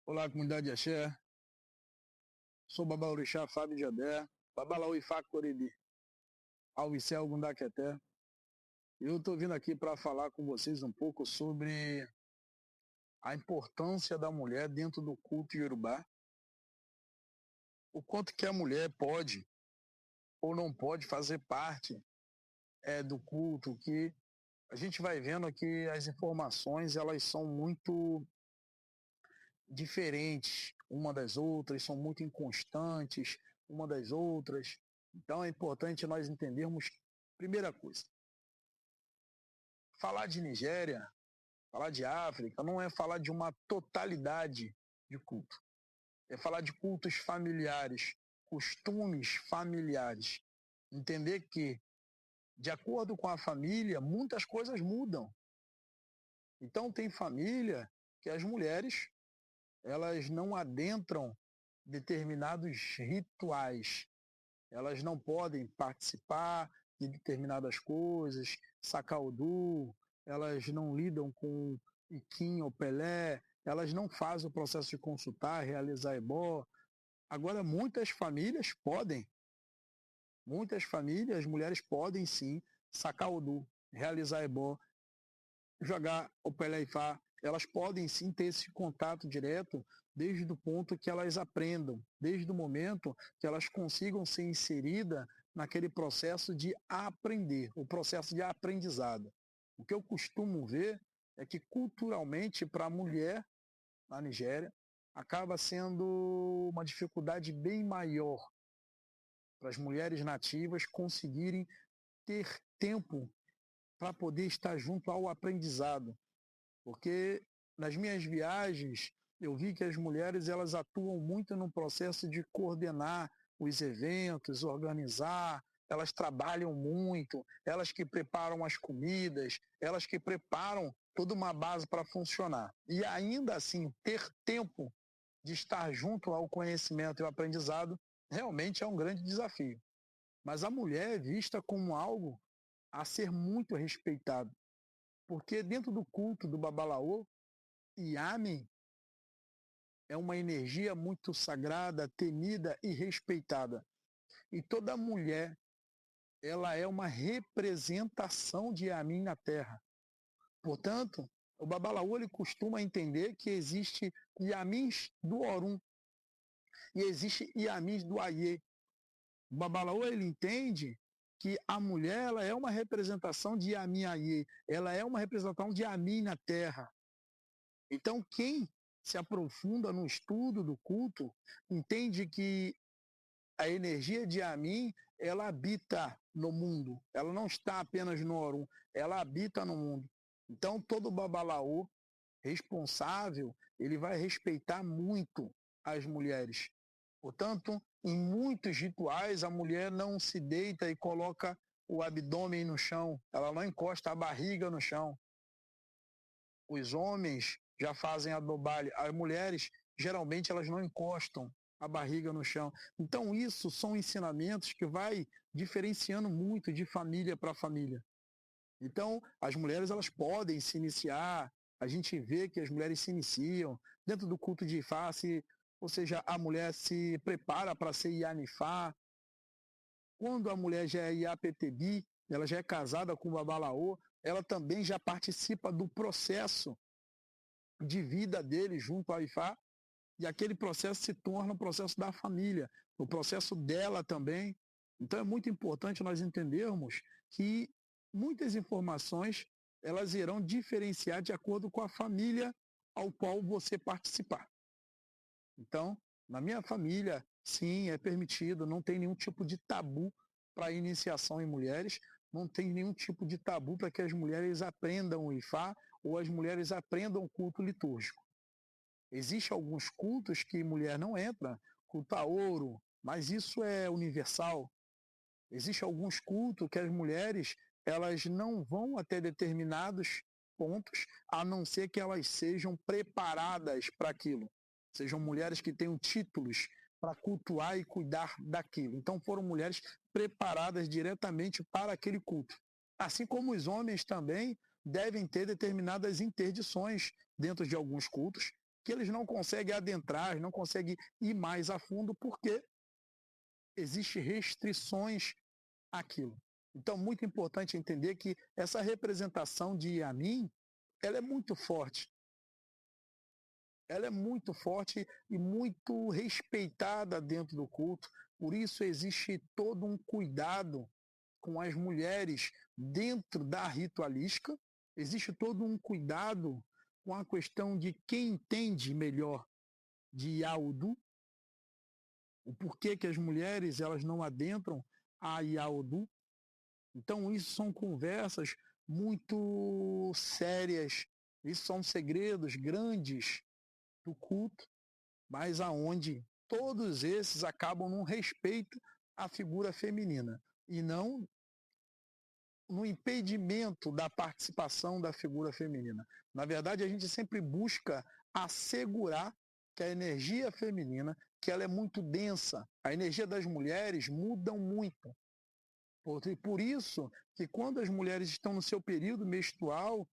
Olá, comunidade de Axé. Sou Babaorixá Fábio Jabé, Babalaoifá Coridi, Alvicel Gundaqueté. Eu estou vindo aqui para falar com vocês um pouco sobre a importância da mulher dentro do culto iorubá, o quanto que a mulher pode ou não pode fazer parte do culto, que a gente vai vendo que as informações elas são muito diferentes uma das outras, são muito inconstantes uma das outras. Então é importante nós entendermos, primeira coisa, falar de Nigéria, falar de África, não é falar de uma totalidade de culto. É falar de cultos familiares, costumes familiares. Entender que, de acordo com a família, muitas coisas mudam. Então tem família que as mulheres elas não adentram determinados rituais. Elas não podem participar de determinadas coisas, sacar Odu, elas não lidam com Iquim ou Pelé, elas não fazem o processo de consultar, realizar ebó. Agora, muitas famílias, mulheres podem sim sacar Odu, realizar ebó, jogar o Pelé Ifá, elas podem sim ter esse contato direto desde o ponto que elas aprendam, desde o momento que elas consigam ser inseridas naquele processo de aprender, o processo de aprendizado. O que eu costumo ver é que culturalmente para a mulher na Nigéria acaba sendo uma dificuldade bem maior para as mulheres nativas conseguirem ter tempo para poder estar junto ao aprendizado. Porque nas minhas viagens eu vi que as mulheres elas atuam muito no processo de coordenar os eventos, organizar, elas trabalham muito, elas que preparam as comidas, elas que preparam toda uma base para funcionar. E ainda assim, ter tempo de estar junto ao conhecimento e ao aprendizado realmente é um grande desafio. Mas a mulher é vista como algo a ser muito respeitado. Porque dentro do culto do Babalaô, Yami é uma energia muito sagrada, temida e respeitada. E toda mulher, ela é uma representação de Yami na Terra. Portanto, o Babalaô ele costuma entender que existe Yamins do Orum e existe Yamins do Aie. O Babalaô ele entende que a mulher ela é uma representação de Yami Aie, ela é uma representação de Yami na Terra. Então, quem se aprofunda no estudo do culto, entende que a energia de Amin, ela habita no mundo. Ela não está apenas no Orum, ela habita no mundo. Então, todo babalaô responsável, ele vai respeitar muito as mulheres. Portanto, em muitos rituais, a mulher não se deita e coloca o abdômen no chão, ela não encosta a barriga no chão. Os homens já fazem a dobale, as mulheres geralmente elas não encostam a barriga no chão. Então isso são ensinamentos que vai diferenciando muito de família para família. Então as mulheres elas podem se iniciar, a gente vê que as mulheres se iniciam dentro do culto de Ifá, ou seja, a mulher se prepara para ser Yanifá. Quando a mulher já é Iapetbi, ela já é casada com o Babalaô, ela também já participa do processo de vida dele junto ao Ifá, e aquele processo se torna o processo da família, o processo dela também. Então é muito importante nós entendermos que muitas informações elas irão diferenciar de acordo com a família ao qual você participar. Então, na minha família, sim, é permitido, não tem nenhum tipo de tabu para iniciação em mulheres, não tem nenhum tipo de tabu para que as mulheres aprendam o Ifá ou as mulheres aprendam o culto litúrgico. Existem alguns cultos que mulher não entra, culto a ouro, mas isso é universal. Existem alguns cultos que as mulheres elas não vão até determinados pontos, a não ser que elas sejam preparadas para aquilo. Sejam mulheres que tenham títulos para cultuar e cuidar daquilo. Então foram mulheres preparadas diretamente para aquele culto. Assim como os homens também devem ter determinadas interdições dentro de alguns cultos, que eles não conseguem adentrar, não conseguem ir mais a fundo, porque existem restrições àquilo. Então, muito importante entender que essa representação de Yamin, ela é muito forte. Ela é muito forte e muito respeitada dentro do culto. Por isso existe todo um cuidado com as mulheres dentro da ritualística. Existe todo um cuidado com a questão de quem entende melhor de Yaodu, o porquê que as mulheres elas não adentram a Yaodu. Então isso são conversas muito sérias, isso são segredos grandes do culto, mas aonde todos esses acabam num respeito à figura feminina e não no impedimento da participação da figura feminina. Na verdade, a gente sempre busca assegurar que a energia feminina, que ela é muito densa, a energia das mulheres muda muito. Por isso que quando as mulheres estão no seu período menstrual,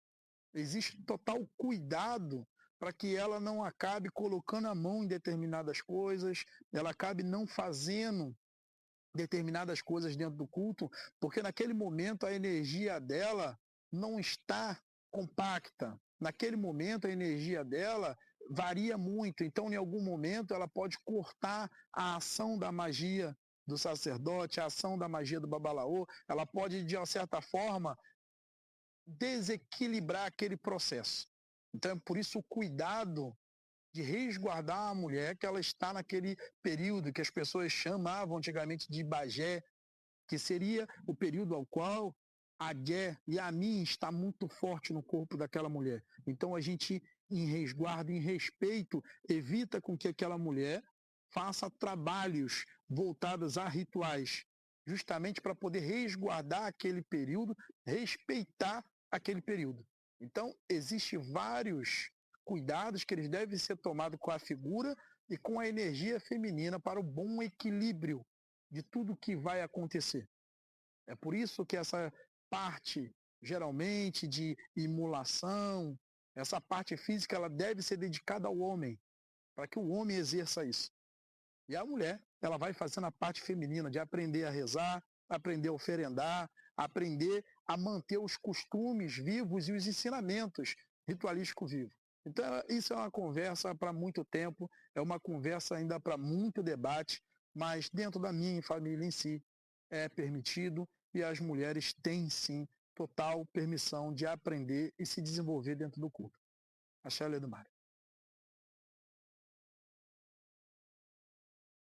existe total cuidado para que ela não acabe colocando a mão em determinadas coisas, ela acabe não fazendo determinadas coisas dentro do culto, porque naquele momento a energia dela não está compacta. Naquele momento a energia dela varia muito, então em algum momento ela pode cortar a ação da magia do sacerdote, a ação da magia do babalaô, ela pode de uma certa forma desequilibrar aquele processo. Então é por isso o cuidado de resguardar a mulher, que ela está naquele período que as pessoas chamavam antigamente de Bagé, que seria o período ao qual a Gé e a Min está muito forte no corpo daquela mulher. Então a gente, em resguardo, em respeito, evita com que aquela mulher faça trabalhos voltados a rituais, justamente para poder resguardar aquele período, respeitar aquele período. Então, existem vários cuidados que eles devem ser tomados com a figura e com a energia feminina para o bom equilíbrio de tudo que vai acontecer. É por isso que essa parte, geralmente, de imulação, essa parte física, ela deve ser dedicada ao homem, para que o homem exerça isso. E a mulher, ela vai fazendo a parte feminina, de aprender a rezar, aprender a oferendar, aprender a manter os costumes vivos e os ensinamentos ritualísticos vivos. Então, isso é uma conversa para muito tempo, é uma conversa ainda para muito debate, mas dentro da minha família em si é permitido e as mulheres têm sim total permissão de aprender e se desenvolver dentro do culto. Axé, Ledomar.